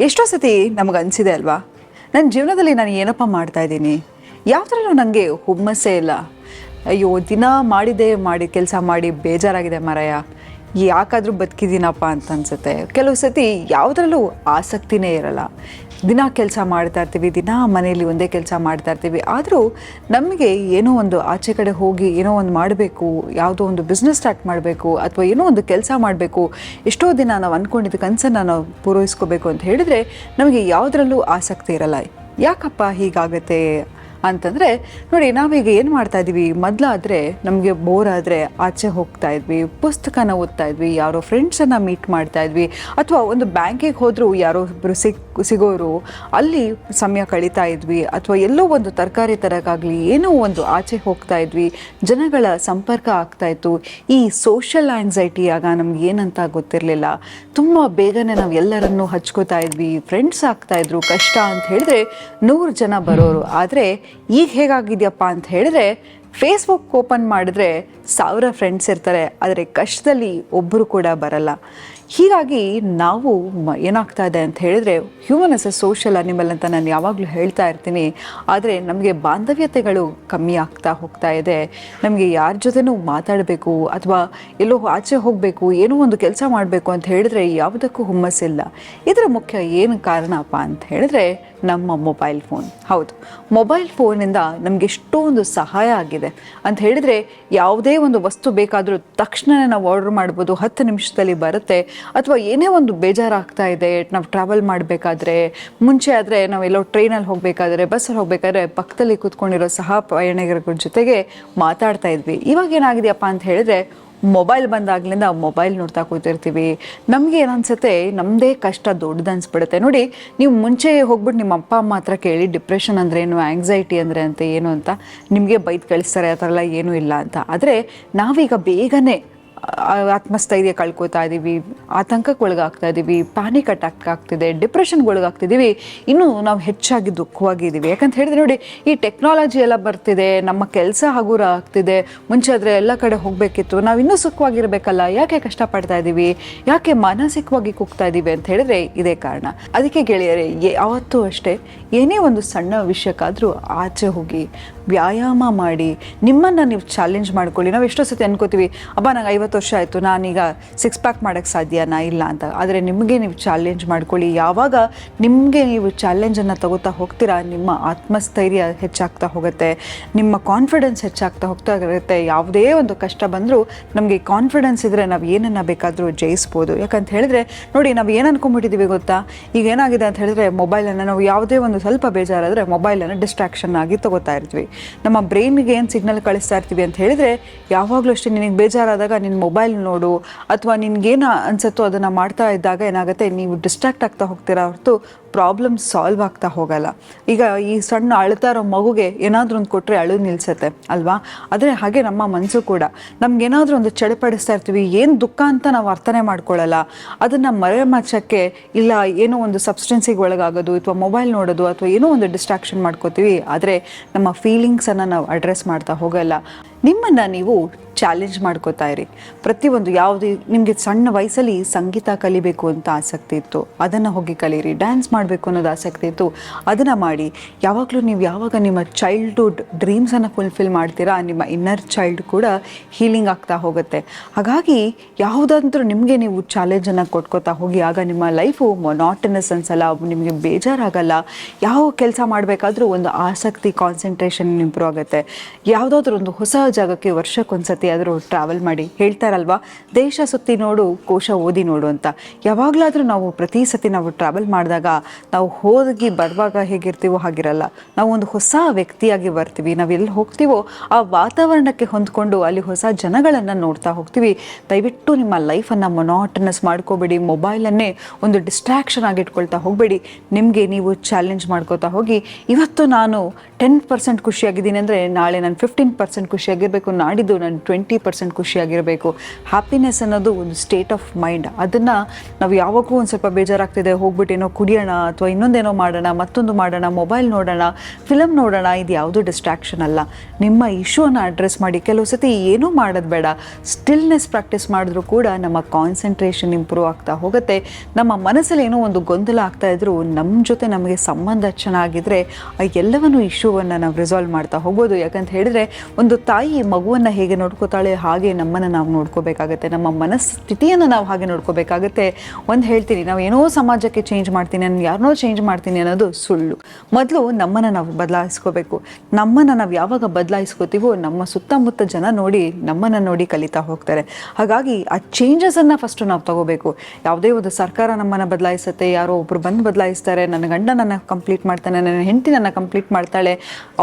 ಎಷ್ಟೋ ಸತಿ ನಮಗೆ ಅನಿಸಿದೆ ಅಲ್ವಾ, ನನ್ನ ಜೀವನದಲ್ಲಿ ನಾನು ಏನಪ್ಪ ಮಾಡ್ತಾ ಇದ್ದೀನಿ, ಯಾವ ಥರನೂ ನನಗೆ ಹುಮ್ಮಸ್ಸೇ ಇಲ್ಲ. ಅಯ್ಯೋ, ದಿನ ಮಾಡಿ ಕೆಲಸ ಮಾಡಿ ಬೇಜಾರಾಗಿದೆ ಮಾರಾಯ, ಯಾಕಾದರೂ ಬದುಕಿದ್ದೀನಪ್ಪ ಅಂತ ಅನ್ಸುತ್ತೆ. ಕೆಲವು ಸತಿ ಯಾವುದ್ರಲ್ಲೂ ಆಸಕ್ತಿನೇ ಇರಲ್ಲ. ದಿನ ಕೆಲಸ ಮಾಡ್ತಾ ಇರ್ತೀವಿ, ದಿನ ಮನೆಯಲ್ಲಿ ಒಂದೇ ಕೆಲಸ ಮಾಡ್ತಾ ಇರ್ತೀವಿ. ಆದರೂ ನಮಗೆ ಏನೋ ಒಂದು ಆಚೆ ಕಡೆ ಹೋಗಿ ಏನೋ ಒಂದು ಮಾಡಬೇಕು, ಯಾವುದೋ ಒಂದು ಬಿಸ್ನೆಸ್ ಸ್ಟಾರ್ಟ್ ಮಾಡಬೇಕು ಅಥವಾ ಏನೋ ಒಂದು ಕೆಲಸ ಮಾಡಬೇಕು, ಎಷ್ಟೋ ದಿನ ನಾವು ಅಂದ್ಕೊಂಡಿದ್ದ ಕನಸನ್ನು ನಾವು ಪೂರೈಸ್ಕೋಬೇಕು ಅಂತ ಹೇಳಿದರೆ ನಮಗೆ ಯಾವುದ್ರಲ್ಲೂ ಆಸಕ್ತಿ ಇರಲ್ಲ. ಯಾಕಪ್ಪ ಹೀಗಾಗತ್ತೆ ಅಂತಂದರೆ ನೋಡಿ, ನಾವೀಗ ಏನು ಮಾಡ್ತಾ ಇದ್ದೀವಿ, ಮೊದಲಾದರೆ ನಮಗೆ ಬೋರ್ ಆದರೆ ಆಚೆ ಹೋಗ್ತಾ ಇದ್ವಿ, ಪುಸ್ತಕನ ಓದ್ತಾ ಇದ್ವಿ, ಯಾರೋ ಫ್ರೆಂಡ್ಸನ್ನು ಮೀಟ್ ಮಾಡ್ತಾ ಇದ್ವಿ, ಅಥವಾ ಒಂದು ಬ್ಯಾಂಕಿಗೆ ಹೋದರೂ ಯಾರೋ ಒಬ್ಬರು ಸಿಗೋರು ಅಲ್ಲಿ ಸಮಯ ಕಳೀತಾ ಇದ್ವಿ, ಅಥವಾ ಎಲ್ಲೋ ಒಂದು ತರಕಾರಿ ತರಕ್ಕಾಗಲಿ ಏನೋ ಒಂದು ಆಚೆ ಹೋಗ್ತಾ ಇದ್ವಿ, ಜನಗಳ ಸಂಪರ್ಕ ಆಗ್ತಾ ಇತ್ತು. ಈ ಸೋಷಲ್ ಆ್ಯಂಗ್ಸೈಟಿ ಆಗ ನಮ್ಗೆ ಏನಂತ ಗೊತ್ತಿರಲಿಲ್ಲ. ತುಂಬ ಬೇಗನೆ ನಾವು ಎಲ್ಲರನ್ನೂ ಹಚ್ಕೋತಾ ಇದ್ವಿ, ಫ್ರೆಂಡ್ಸ್ ಆಗ್ತಾಯಿದ್ರು. ಕಷ್ಟ ಅಂತ ಹೇಳಿದ್ರೆ 100 ಜನ ಬರೋರು. ಆದರೆ ಈಗ ಹೇಗಾಗಿದೆಯಪ್ಪ ಅಂತ ಹೇಳಿದ್ರೆ, ಫೇಸ್ಬುಕ್ ಓಪನ್ ಮಾಡಿದ್ರೆ 1000 ಫ್ರೆಂಡ್ಸ್ ಇರ್ತಾರೆ, ಆದರೆ ಕಷ್ಟದಲ್ಲಿ ಒಬ್ಬರು ಕೂಡ ಬರಲ್ಲ. ಹೀಗಾಗಿ ನಾವು ಏನಾಗ್ತಾ ಇದೆ ಅಂತ ಹೇಳಿದ್ರೆ, human is a social animal ಅಂತ ನಾನು ಯಾವಾಗಲೂ ಹೇಳ್ತಾ ಇರ್ತೀನಿ. ಆದರೆ ನಮಗೆ ಬಾಂಧವ್ಯತೆಗಳು ಕಮ್ಮಿ ಆಗ್ತಾ ಹೋಗ್ತಾ ಇದೆ. ನಮಗೆ ಯಾರ ಜೊತೆನೂ ಮಾತಾಡಬೇಕು ಅಥವಾ ಎಲ್ಲೋ ಆಚೆ ಹೋಗಬೇಕು, ಏನೋ ಒಂದು ಕೆಲಸ ಮಾಡಬೇಕು ಅಂತ ಹೇಳಿದ್ರೆ ಯಾವುದಕ್ಕೂ ಹುಮ್ಮಸ್ಸಿಲ್ಲ. ಇದರ ಮುಖ್ಯ ಏನು ಕಾರಣಪ್ಪ ಅಂತ ಹೇಳಿದ್ರೆ ನಮ್ಮ ಮೊಬೈಲ್ ಫೋನ್. ಹೌದು, ಮೊಬೈಲ್ ಫೋನಿಂದ ನಮಗೆ ಎಷ್ಟೊಂದು ಸಹಾಯ ಆಗಿದೆ ಅಂತ ಹೇಳಿದರೆ, ಯಾವುದೇ ಒಂದು ವಸ್ತು ಬೇಕಾದರೂ ತಕ್ಷಣ ನಾವು ಆರ್ಡರ್ ಮಾಡ್ಬೋದು, 10 ನಿಮಿಷದಲ್ಲಿ ಬರುತ್ತೆ. ಅಥವಾ ಏನೇ ಒಂದು ಬೇಜಾರಾಗ್ತಾ ಇದೆ, ನಾವು ಟ್ರಾವೆಲ್ ಮಾಡಬೇಕಾದ್ರೆ, ಮುಂಚೆ ಆದರೆ ನಾವೆಲ್ಲೋ ಟ್ರೈನಲ್ಲಿ ಹೋಗಬೇಕಾದ್ರೆ, ಬಸ್ಸಲ್ಲಿ ಹೋಗಬೇಕಾದ್ರೆ ಪಕ್ಕದಲ್ಲಿ ಕೂತ್ಕೊಂಡಿರೋ ಸಹ ಪ್ರಯಾಣಿಕರ ಜೊತೆಗೆ ಮಾತಾಡ್ತಾ ಇದ್ವಿ. ಇವಾಗ ಏನಾಗಿದೆಯಪ್ಪ ಅಂತ ಹೇಳಿದ್ರೆ, ಮೊಬೈಲ್ ಬಂದಾಗಲಿಂದ ಮೊಬೈಲ್ ನೋಡ್ತಾ ಕೂತಿರ್ತೀವಿ. ನಮಗೆ ಏನನ್ಸುತ್ತೆ, ನಮ್ಮದೇ ಕಷ್ಟ ದೊಡ್ಡದು ಅನಿಸ್ಬಿಡುತ್ತೆ. ನೋಡಿ, ನೀವು ಮುಂಚೆ ಹೋಗ್ಬಿಟ್ಟು ನಿಮ್ಮ ಅಪ್ಪ ಅಮ್ಮ ಹತ್ರ ಕೇಳಿ ಡಿಪ್ರೆಷನ್ ಅಂದರೆ ಏನು, ಆ್ಯಂಗ್ಸೈಟಿ ಅಂದರೆ ಅಂತ ಏನು ಅಂತ, ನಿಮಗೆ ಬೈದು ಕಳಿಸ್ತಾರೆ, ಆ ಥರ ಎಲ್ಲ ಏನೂ ಇಲ್ಲ ಅಂತ. ಆದರೆ ನಾವೀಗ ಬೇಗನೆ ಆತ್ಮಸ್ಥೈರ್ಯ ಕಳ್ಕೊತಾ ಇದ್ದೀವಿ, ಆತಂಕಕ್ಕೆ ಒಳಗಾಗ್ತಾ ಇದ್ದೀವಿ, ಪ್ಯಾನಿಕ್ ಅಟ್ಯಾಕ್ ಆಗ್ತಿದೆ, ಡಿಪ್ರೆಷನ್ಗೆ ಒಳಗಾಗ್ತಿದ್ದೀವಿ, ಇನ್ನೂ ನಾವು ಹೆಚ್ಚಾಗಿ ದುಃಖವಾಗಿದ್ದೀವಿ. ಯಾಕಂತ ಹೇಳಿದ್ರೆ ನೋಡಿ, ಈ ಟೆಕ್ನಾಲಜಿ ಎಲ್ಲ ಬರ್ತಿದೆ, ನಮ್ಮ ಕೆಲಸ ಹಗುರ ಆಗ್ತಿದೆ. ಮುಂಚೆ ಆದರೆ ಎಲ್ಲ ಕಡೆ ಹೋಗಬೇಕಿತ್ತು, ನಾವು ಇನ್ನೂ ಸುಖವಾಗಿರಬೇಕಲ್ಲ, ಯಾಕೆ ಕಷ್ಟಪಡ್ತಾ ಇದ್ದೀವಿ, ಯಾಕೆ ಮಾನಸಿಕವಾಗಿ ಕುಗ್ತಾ ಇದ್ದೀವಿ ಅಂತ ಹೇಳಿದ್ರೆ ಇದೇ ಕಾರಣ. ಅದಕ್ಕೆ ಗೆಳೆಯರೇ, ಯಾವತ್ತೂ ಅಷ್ಟೇ, ಏನೇ ಒಂದು ಸಣ್ಣ ವಿಷಯಕ್ಕಾದರೂ ಆಚೆ ಹೋಗಿ ವ್ಯಾಯಾಮ ಮಾಡಿ ನಿಮ್ಮನ್ನು ನೀವು ಚಾಲೆಂಜ್ ಮಾಡ್ಕೊಳ್ಳಿ. ನಾವು ಎಷ್ಟೋ ಸತಿ ಅನ್ಕೋತೀವಿ, ಅಬ್ಬಾ ನಂಗೆ 50 ವರ್ಷ ಆಯಿತು, ನಾನೀಗ 6 ಪ್ಯಾಕ್ ಮಾಡೋಕ್ಕೆ ಸಾಧ್ಯನಾ ಇಲ್ಲ ಅಂತ. ಆದರೆ ನಿಮಗೆ ನೀವು ಚಾಲೆಂಜ್ ಮಾಡ್ಕೊಳ್ಳಿ. ಯಾವಾಗ ನಿಮಗೆ ನೀವು ಚಾಲೆಂಜನ್ನು ತಗೋತಾ ಹೋಗ್ತೀರಾ, ನಿಮ್ಮ ಆತ್ಮಸ್ಥೈರ್ಯ ಹೆಚ್ಚಾಗ್ತಾ ಹೋಗುತ್ತೆ, ನಿಮ್ಮ ಕಾನ್ಫಿಡೆನ್ಸ್ ಹೆಚ್ಚಾಗ್ತಾ ಹೋಗ್ತಾ ಇರುತ್ತೆ. ಯಾವುದೇ ಒಂದು ಕಷ್ಟ ಬಂದರೂ ನಮಗೆ ಕಾನ್ಫಿಡೆನ್ಸ್ ಇದ್ದರೆ ನಾವು ಏನನ್ನು ಬೇಕಾದರೂ ಜಯಿಸ್ಬೋದು. ಯಾಕಂತ ಹೇಳಿದ್ರೆ ನೋಡಿ, ನಾವು ಏನು ಅನ್ಕೊಂಡ್ಬಿಟ್ಟಿದ್ದೀವಿ ಗೊತ್ತಾ, ಈಗ ಏನಾಗಿದೆ ಅಂತ ಹೇಳಿದ್ರೆ, ಮೊಬೈಲನ್ನು ನಾವು ಯಾವುದೇ ಒಂದು ಸ್ವಲ್ಪ ಬೇಜಾರಾದರೆ ಮೊಬೈಲನ್ನು ಡಿಸ್ಟ್ರಾಕ್ಷನ್ ಆಗಿ ತಗೋತಾ ಇರ್ತೀವಿ. ನಮ್ಮ ಬ್ರೈನ್ಗೆ ಏನು ಸಿಗ್ನಲ್ ಕಳಿಸ್ತಾ ಇರ್ತೀವಿ ಅಂತ ಹೇಳಿದ್ರೆ, ಯಾವಾಗಲೂ ಅಷ್ಟೇ ನಿನಗೆ ಬೇಜಾರಾದಾಗ ನಿನ್ನ ಮೊಬೈಲ್ ನೋಡು, ಅಥವಾ ನಿನ್ಗೇನು ಅನ್ಸುತ್ತೋ ಅದನ್ನು ಮಾಡ್ತಾ ಇದ್ದಾಗ ಏನಾಗುತ್ತೆ, ನೀವು ಡಿಸ್ಟ್ರಾಕ್ಟ್ ಆಗ್ತಾ ಹೋಗ್ತೀರಾ ಹೊರತು ಪ್ರಾಬ್ಲಮ್ ಸಾಲ್ವ್ ಆಗ್ತಾ ಹೋಗಲ್ಲ. ಈಗ ಈ ಸಣ್ಣ ಅಳ್ತಾ ಇರೋ ಮಗುಗೆ ಏನಾದರೂ ಒಂದು ಕೊಟ್ಟರೆ ಅಳು ನಿಲ್ಸತ್ತೆ ಅಲ್ವಾ? ಆದರೆ ಹಾಗೆ ನಮ್ಮ ಮನಸ್ಸು ಕೂಡ ನಮ್ಗೇನಾದರೂ ಒಂದು ಚಡಪಡಿಸ್ತಾ ಇರ್ತೀವಿ, ಏನು ದುಃಖ ಅಂತ ನಾವು ಅರ್ಥನೇ ಮಾಡ್ಕೊಳ್ಳಲ್ಲ. ಅದನ್ನು ಮರೆಮಾಚಕ್ಕೆ ಇಲ್ಲ ಏನೋ ಒಂದು ಸಬ್ಸ್ಟೆನ್ಸಿಗೆ ಒಳಗಾಗೋದು, ಅಥವಾ ಮೊಬೈಲ್ ನೋಡೋದು, ಅಥವಾ ಏನೋ ಒಂದು ಡಿಸ್ಟ್ರಾಕ್ಷನ್ ಮಾಡ್ಕೋತೀವಿ. ಆದರೆ ನಮ್ಮ ಫೀಲಿಂಗ್ಸನ್ನು ನಾವು ಅಡ್ರೆಸ್ ಮಾಡ್ತಾ ಹೋಗಲ್ಲ. ನಿಮ್ಮನ್ನು ನೀವು ಚಾಲೆಂಜ್ ಮಾಡ್ಕೋತಾ ಇರಿ. ಪ್ರತಿಯೊಂದು ಯಾವುದು ನಿಮಗೆ ಸಣ್ಣ ವಯಸ್ಸಲ್ಲಿ ಸಂಗೀತ ಕಲಿಬೇಕು ಅಂತ ಆಸಕ್ತಿ ಇತ್ತು, ಅದನ್ನು ಹೋಗಿ ಕಲೀರಿ. ಡ್ಯಾನ್ಸ್ ಮಾಡಬೇಕು ಅನ್ನೋದು ಆಸಕ್ತಿ ಇತ್ತು, ಅದನ್ನು ಮಾಡಿ. ಯಾವಾಗಲೂ ನೀವು ಯಾವಾಗ ನಿಮ್ಮ ಚೈಲ್ಡ್ಹುಡ್ ಡ್ರೀಮ್ಸನ್ನು ಫುಲ್ಫಿಲ್ ಮಾಡ್ತೀರಾ, ನಿಮ್ಮ ಇನ್ನರ್ ಚೈಲ್ಡ್ ಕೂಡ ಹೀಲಿಂಗ್ ಆಗ್ತಾ ಹೋಗುತ್ತೆ. ಹಾಗಾಗಿ ಯಾವುದಾದ್ರೂ ನಿಮಗೆ ನೀವು ಚಾಲೆಂಜನ್ನು ಕೊಟ್ಕೋತಾ ಹೋಗಿ, ಆಗ ನಿಮ್ಮ ಲೈಫು ಮೊನಾಟನಸ್ ಅನ್ಸಲ್ಲ, ನಿಮಗೆ ಬೇಜಾರಾಗಲ್ಲ. ಯಾವ ಕೆಲಸ ಮಾಡಬೇಕಾದ್ರೂ ಒಂದು ಆಸಕ್ತಿ, ಕಾನ್ಸಂಟ್ರೇಷನ್ ಇಂಪ್ರೂವ್ ಆಗುತ್ತೆ. ಯಾವುದಾದ್ರೂ ಒಂದು ಹೊಸ ಜಾಗಕ್ಕೆ ವರ್ಷಕ್ಕೊಂದ್ಸತಿ ಆದರೂ ಟ್ರಾವೆಲ್ ಮಾಡಿ. ಹೇಳ್ತಾರಲ್ವಾ, ದೇಶ ಸುತ್ತಿ ನೋಡು, ಕೋಶ ಓದಿ ನೋಡು ಅಂತ. ಯಾವಾಗಲಾದರೂ ನಾವು ಪ್ರತಿ ಸತಿ ನಾವು ಟ್ರಾವೆಲ್ ಮಾಡಿದಾಗ ನಾವು ಹೋಗಿ ಬರುವಾಗ ಹೇಗಿರ್ತೀವೋ ಹಾಗಿರಲ್ಲ. ನಾವು ಒಂದು ಹೊಸ ವ್ಯಕ್ತಿಯಾಗಿ ಬರ್ತೀವಿ. ನಾವು ಎಲ್ಲಿ ಹೋಗ್ತೀವೋ ಆ ವಾತಾವರಣಕ್ಕೆ ಹೊಂದ್ಕೊಂಡು ಅಲ್ಲಿ ಹೊಸ ಜನಗಳನ್ನು ನೋಡ್ತಾ ಹೋಗ್ತೀವಿ. ದಯವಿಟ್ಟು ನಿಮ್ಮ ಲೈಫನ್ನು ಮೊನಾಟನಸ್ ಮಾಡ್ಕೋಬೇಡಿ. ಮೊಬೈಲನ್ನೇ ಒಂದು ಡಿಸ್ಟ್ರಾಕ್ಷನ್ ಆಗಿಟ್ಕೊಳ್ತಾ ಹೋಗಬೇಡಿ. ನಿಮಗೆ ನೀವು ಚಾಲೆಂಜ್ ಮಾಡ್ಕೋತಾ ಹೋಗಿ, ಇವತ್ತು ನಾನು 10% ಖುಷಿಯಾಗಿದ್ದೀನಿ ಅಂದರೆ ನಾಳೆ ನಾನು 15% ಖುಷಿಯಾಗಿ ಖುಷಿಯಾಗಿರಬೇಕು, ನಾಡಿದ್ದು ನಾನು 20% ಖುಷಿಯಾಗಿರಬೇಕು. ಹ್ಯಾಪಿನೆಸ್ ಅನ್ನೋದು ಒಂದು ಸ್ಟೇಟ್ ಆಫ್ ಮೈಂಡ್. ಅದನ್ನು ನಾವು ಯಾವಾಗೂ ಒಂದು ಸ್ವಲ್ಪ ಬೇಜಾರಾಗ್ತಿದೆ, ಹೋಗ್ಬಿಟ್ಟು ಏನೋ ಕುಡಿಯೋಣ ಅಥವಾ ಇನ್ನೊಂದೇನೋ ಮಾಡೋಣ, ಮತ್ತೊಂದು ಮಾಡೋಣ, ಮೊಬೈಲ್ ನೋಡೋಣ, ಫಿಲಮ್ ನೋಡೋಣ, ಇದು ಯಾವುದೂ ಡಿಸ್ಟ್ರಾಕ್ಷನ್ ಅಲ್ಲ. ನಿಮ್ಮ ಇಶ್ಯೂನ ಅಡ್ರೆಸ್ ಮಾಡಿ. ಕೆಲವು ಸತಿ ಏನೂ ಮಾಡೋದು ಬೇಡ, ಸ್ಟಿಲ್ನೆಸ್ ಪ್ರಾಕ್ಟೀಸ್ ಮಾಡಿದ್ರೂ ಕೂಡ ನಮ್ಮ ಕಾನ್ಸಂಟ್ರೇಷನ್ ಇಂಪ್ರೂವ್ ಆಗ್ತಾ ಹೋಗುತ್ತೆ. ನಮ್ಮ ಮನಸ್ಸಲ್ಲಿ ಏನೋ ಒಂದು ಗೊಂದಲ ಆಗ್ತಾ ಇದ್ರು ನಮ್ಮ ಜೊತೆ ನಮಗೆ ಸಂಬಂಧ ಚೆನ್ನಾಗಿದ್ರೆ ಎಲ್ಲವನ್ನೂ ಇಶ್ಯೂವನ್ನು ನಾವು ರಿಸಾಲ್ವ್ ಮಾಡ್ತಾ ಹೋಗ್ಬೋದು. ಯಾಕಂತ ಹೇಳಿದ್ರೆ ಒಂದು ತಾಯಿ ಮಗುವನ್ನು ಹೇಗೆ ನೋಡ್ಕೋತಾಳೆ ಹಾಗೆ ನಮ್ಮನ್ನು ನಾವು ನೋಡ್ಕೋಬೇಕಾಗತ್ತೆ, ನಮ್ಮ ಮನಸ್ಥಿತಿಯನ್ನು ನಾವು ಹಾಗೆ ನೋಡ್ಕೋಬೇಕಾಗತ್ತೆ. ಒಂದು ಹೇಳ್ತೀನಿ, ನಾವು ಏನೋ ಸಮಾಜಕ್ಕೆ ಚೇಂಜ್ ಮಾಡ್ತೀನಿ, ನಾನು ಯಾರನ್ನೋ ಚೇಂಜ್ ಮಾಡ್ತೀನಿ ಅನ್ನೋದು ಸುಳ್ಳು. ಮೊದಲು ನಮ್ಮನ್ನು ನಾವು ಬದಲಾಯಿಸ್ಕೋಬೇಕು. ನಮ್ಮನ್ನು ನಾವು ಯಾವಾಗ ಬದಲಾಯಿಸ್ಕೋತೀವೋ ನಮ್ಮ ಸುತ್ತಮುತ್ತ ಜನ ನೋಡಿ ನಮ್ಮನ್ನು ನೋಡಿ ಕಲಿತಾ ಹೋಗ್ತಾರೆ. ಹಾಗಾಗಿ ಆ ಚೇಂಜಸನ್ನು ಫಸ್ಟು ನಾವು ತಗೋಬೇಕು. ಯಾವುದೇ ಒಂದು ಸರ್ಕಾರ ನಮ್ಮನ್ನು ಬದಲಾಯಿಸುತ್ತೆ, ಯಾರೋ ಒಬ್ಬರು ಬಂದು ಬದಲಾಯಿಸ್ತಾರೆ, ನನ್ನ ಗಂಡ ನನ್ನ ಕಂಪ್ಲೀಟ್ ಮಾಡ್ತಾನೆ, ನನ್ನ ಹೆಂಡತಿ ನನ್ನ ಕಂಪ್ಲೀಟ್ ಮಾಡ್ತಾಳೆ,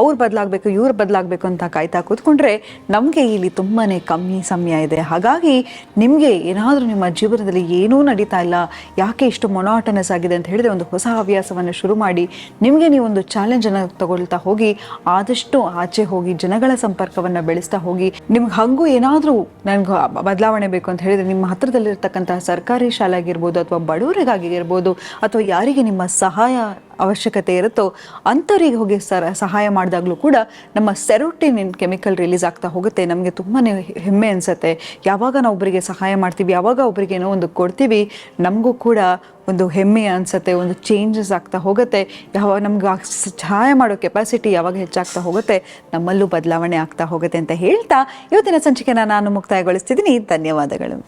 ಅವ್ರು ಬದಲಾಗಬೇಕು ಇವ್ರು ಬದಲಾಗಬೇಕು ಅಂತ ಕಾಯ್ತಾ ಕೂತ್ಕೊಂಡ್ರೆ ನಮಗೆ ಇಲ್ಲಿ ತುಂಬಾ ಕಮ್ಮಿ ಸಮಯ ಇದೆ. ಹಾಗಾಗಿ ನಿಮಗೆ ಏನಾದರೂ ನಿಮ್ಮ ಜೀವನದಲ್ಲಿ ಏನೂ ನಡೀತಾ ಇಲ್ಲ, ಯಾಕೆ ಇಷ್ಟು ಮೊನಾಟನಸ್ ಆಗಿದೆ ಅಂತ ಹೇಳಿದ್ರೆ ಒಂದು ಹೊಸ ಹವ್ಯಾಸವನ್ನು ಶುರು ಮಾಡಿ ನಿಮಗೆ ನೀವೊಂದು ಚಾಲೆಂಜನ್ನು ತಗೊಳ್ತಾ ಹೋಗಿ, ಆದಷ್ಟು ಆಚೆ ಹೋಗಿ ಜನಗಳ ಸಂಪರ್ಕವನ್ನು ಬೆಳೆಸ್ತಾ ಹೋಗಿ. ನಿಮ್ಗೆ ಹಾಗೂ ಏನಾದರೂ ನನಗೆ ಬದಲಾವಣೆ ಬೇಕು ಅಂತ ಹೇಳಿದರೆ ನಿಮ್ಮ ಹತ್ತಿರದಲ್ಲಿರ್ತಕ್ಕಂತಹ ಸರ್ಕಾರಿ ಶಾಲೆ ಆಗಿರ್ಬೋದು ಅಥವಾ ಬಡವರಿಗಾಗಿರ್ಬೋದು ಅಥವಾ ಯಾರಿಗೆ ನಿಮ್ಮ ಸಹಾಯ ಅವಶ್ಯಕತೆ ಇರುತ್ತೋ ಅಂಥವ್ರಿಗೆ ಹೋಗಿ ಸಹಾಯ ಮಾಡಿದಾಗಲೂ ಕೂಡ ನಮ್ಮ ಸೆರೋಟಿನಿನ್ ಕೆಮಿಕಲ್ ರಿಲೀಸ್ ಆಗ್ತಾ ಹೋಗುತ್ತೆ. ನಮಗೆ ತುಂಬಾ ಹೆಮ್ಮೆ ಅನಿಸುತ್ತೆ. ಯಾವಾಗ ನಾವು ಒಬ್ಬರಿಗೆ ಸಹಾಯ ಮಾಡ್ತೀವಿ, ಯಾವಾಗ ಒಬ್ಬರಿಗೆ ಏನೋ ಒಂದು ಕೊಡ್ತೀವಿ, ನಮಗೂ ಕೂಡ ಒಂದು ಹೆಮ್ಮೆ ಅನಿಸುತ್ತೆ, ಒಂದು ಚೇಂಜಸ್ ಆಗ್ತಾ ಹೋಗುತ್ತೆ. ಯಾವಾಗ ನಮ್ಗೆ ಸಹಾಯ ಮಾಡೋ ಕೆಪಾಸಿಟಿ ಯಾವಾಗ ಹೆಚ್ಚಾಗ್ತಾ ಹೋಗುತ್ತೆ ನಮ್ಮಲ್ಲೂ ಬದಲಾವಣೆ ಆಗ್ತಾ ಹೋಗುತ್ತೆ ಅಂತ ಹೇಳ್ತಾ ಇವತ್ತಿನ ಸಂಚಿಕೆನ ನಾನು ಮುಕ್ತಾಯಗೊಳಿಸ್ತಿದ್ದೀನಿ. ಧನ್ಯವಾದಗಳು.